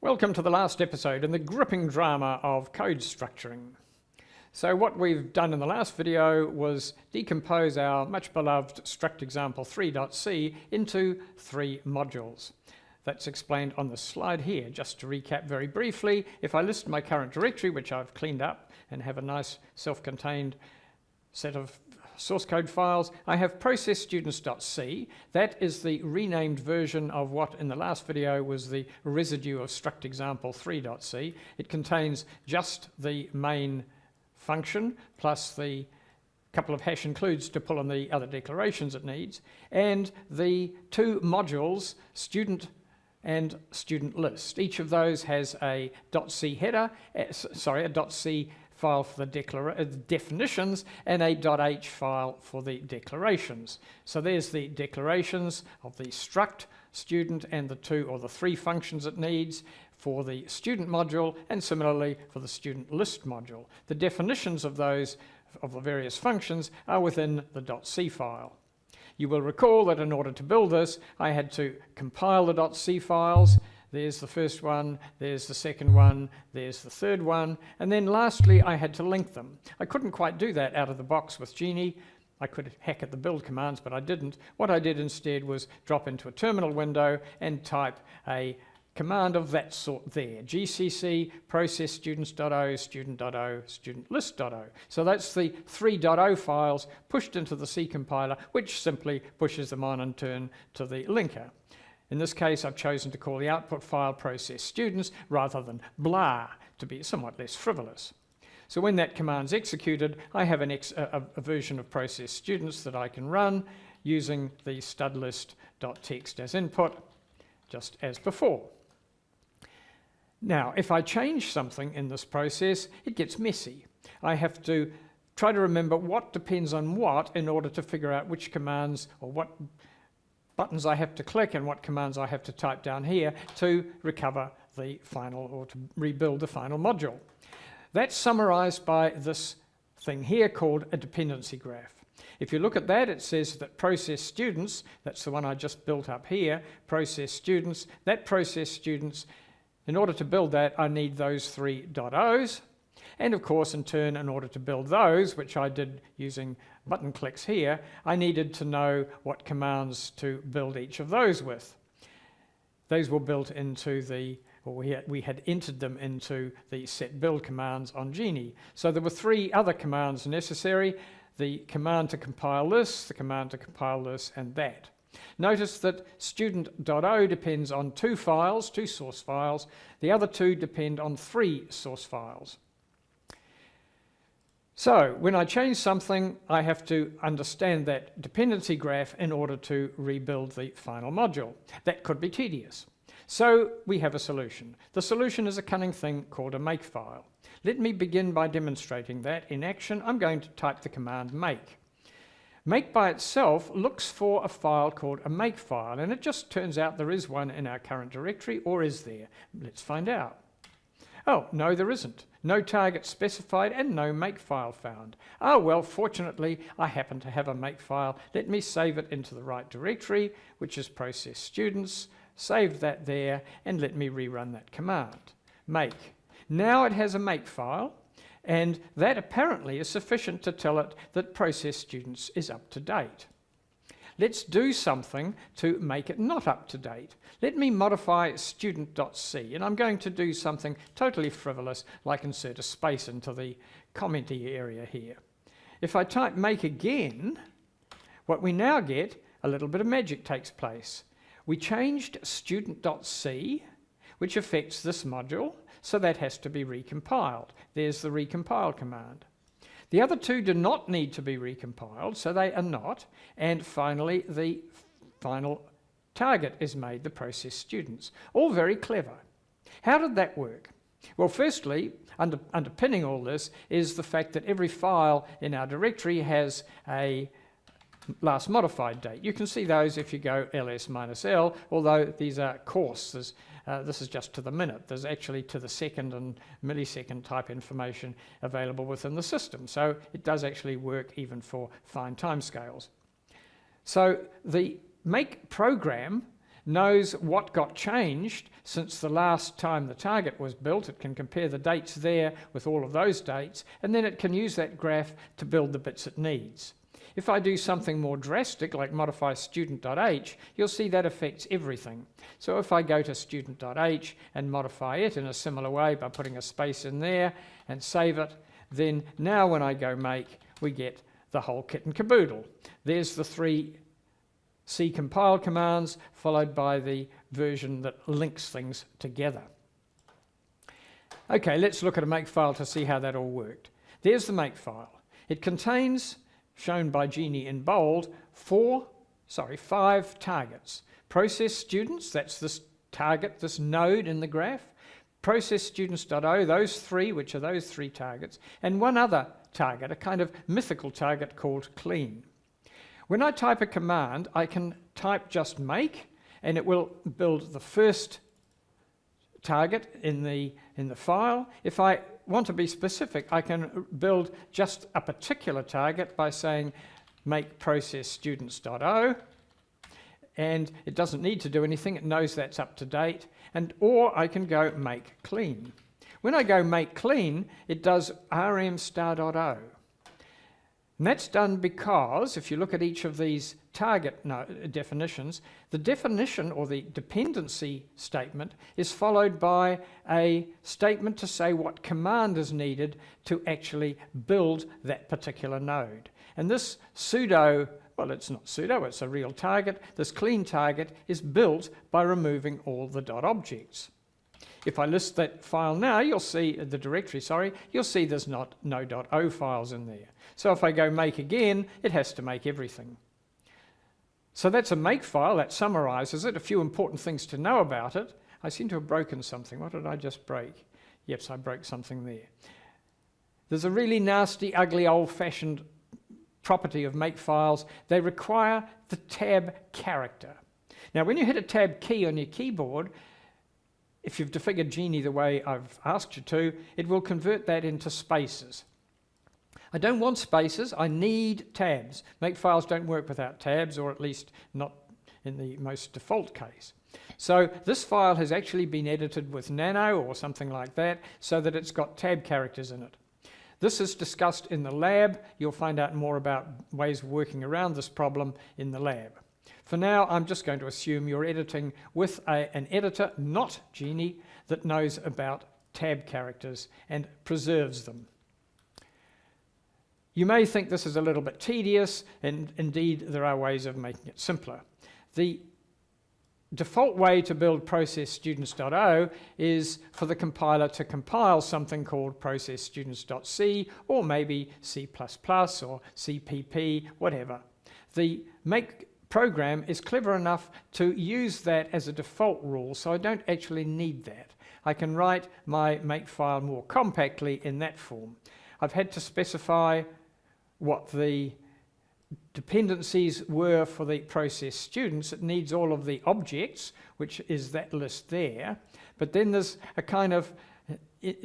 Welcome to the last episode in the gripping drama of code structuring. So what we've done in the last video was decompose our much beloved struct example 3.c into 3 modules. That's explained on the slide here. Just to recap very briefly, if I list my current directory, which I've cleaned up and have a nice self-contained set of source code files, I have process_students.c. That is the renamed version of what in the last video was the residue of struct example 3.c. It contains just the main function plus the couple of hash includes to pull on the other declarations it needs, and the 2 modules, student and student list. Each of those has a .c header, a .c file for the definitions and a .h file for the declarations. So there's the declarations of the struct, student, and the 2 or the 3 functions it needs for the student module, and similarly for the student list module. The definitions of those, of the various functions, are within the .c file. You will recall that in order to build this, I had to compile the .c files. There's the first one, there's the second one, there's the third one, and then lastly I had to link them. I couldn't quite do that out of the box with Genie. I could hack at the build commands, but I didn't. What I did instead was drop into a terminal window and type a command of that sort there, gcc process_students.o, student.o, studentlist.o. So that's the 3.o files pushed into the C compiler, which simply pushes them on and turn to the linker. In this case, I've chosen to call the output file process students rather than blah to be somewhat less frivolous. So when that command's executed, I have a version of process students that I can run using the studlist.txt as input, just as before. Now, if I change something in this process, it gets messy. I have to try to remember what depends on what in order to figure out which commands or what buttons I have to click and what commands I have to type down here to recover the final or to rebuild the final module. That's summarized by this thing here called a dependency graph. If you look at that, it says that process students, that's the one I just built up here, process students, that process students, in order to build that, I need those 3 .os. And of course, in turn, in order to build those, which I did using button clicks here, I needed to know what commands to build each of those with. Those were built into the, or we had entered them into the set build commands on Genie. So there were 3 other commands necessary: the command to compile this, the command to compile this, and that. Notice that student.o depends on 2 files, 2 source files. The other 2 depend on 3 source files. So when I change something, I have to understand that dependency graph in order to rebuild the final module. That could be tedious. So we have a solution. The solution is a cunning thing called a makefile. Let me begin by demonstrating that in action. I'm going to type the command make. Make by itself looks for a file called a makefile, and it just turns out there is one in our current directory, or is there? Let's find out. Oh, no, there isn't. No target specified and no makefile found. Oh, well, fortunately, I happen to have a makefile. Let me save it into the right directory, which is process students. Save that there, and let me rerun that command. Make. Now it has a makefile, and that apparently is sufficient to tell it that process students is up to date. Let's do something to make it not up to date. Let me modify student.c, and I'm going to do something totally frivolous, like insert a space into the commenty area here. If I type make again, what we now get, a little bit of magic takes place. We changed student.c, which affects this module, so that has to be recompiled. There's the recompile command. The other 2 do not need to be recompiled, so they are not. And finally, the final target is made, the process students. All very clever. How did that work? Well, firstly, underpinning all this is the fact that every file in our directory has a last modified date. You can see those if you go ls-l, although these are coarse. This is just to the minute. There's actually to the second and millisecond type information available within the system. So it does actually work even for fine timescales. So the make program knows what got changed since the last time the target was built. It can compare the dates there with all of those dates, and then it can use that graph to build the bits it needs. If I do something more drastic, like modify student.h, you'll see that affects everything. So if I go to student.h and modify it in a similar way by putting a space in there and save it, then now when I go make, we get the whole kit and caboodle. There's the 3 C compile commands, followed by the version that links things together. Okay, let's look at a makefile to see how that all worked. There's the makefile. It contains, shown by Genie in bold, 5 targets. Process students, that's this target, this node in the graph. Process students.o, those 3, which are those 3 targets, and one other target, a kind of mythical target called clean. When I type a command, I can type just make, and it will build the first target in the file. If I want to be specific, I can build just a particular target by saying make process students.o, and it doesn't need to do anything. It knows that's up to date. Or I can go make clean. When I go make clean, it does rm star.o. And that's done because, if you look at each of these target definitions, the definition or the dependency statement is followed by a statement to say what command is needed to actually build that particular node. And this pseudo, well, it's not pseudo, it's a real target. This clean target is built by removing all the .objects. If I list that file now, you'll see the directory, you'll see there's no .o files in there. So if I go make again, it has to make everything. So that's a makefile, that summarizes it. A few important things to know about it. I seem to have broken something. What did I just break? Yes, I broke something there. There's a really nasty, ugly, old-fashioned property of makefiles. They require the tab character. Now, when you hit a tab key on your keyboard, if you've defigured Genie the way I've asked you to, it will convert that into spaces. I don't want spaces, I need tabs. Makefiles don't work without tabs, or at least not in the most default case. So this file has actually been edited with Nano or something like that, so that it's got tab characters in it. This is discussed in the lab. You'll find out more about ways of working around this problem in the lab. For now, I'm just going to assume you're editing with an editor, not Genie, that knows about tab characters and preserves them. You may think this is a little bit tedious, and indeed there are ways of making it simpler. The default way to build process students.o is for the compiler to compile something called process students.c, or maybe C++ or CPP, whatever. The make program is clever enough to use that as a default rule, so I don't actually need that. I can write my makefile more compactly in that form. I've had to specify what the dependencies were for the process students. It needs all of the objects, which is that list there. But then there's a kind of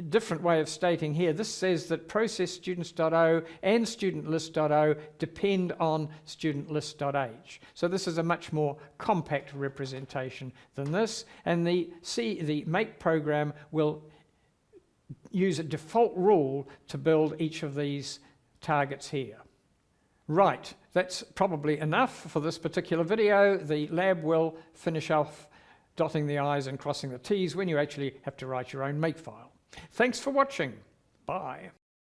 different way of stating here. This says that process students.o and studentlist.o depend on studentlist.h. So this is a much more compact representation than this. And the make program will use a default rule to build each of these targets here. Right, that's probably enough for this particular video. The lab will finish off dotting the I's and crossing the T's when you actually have to write your own makefile. Thanks for watching. Bye.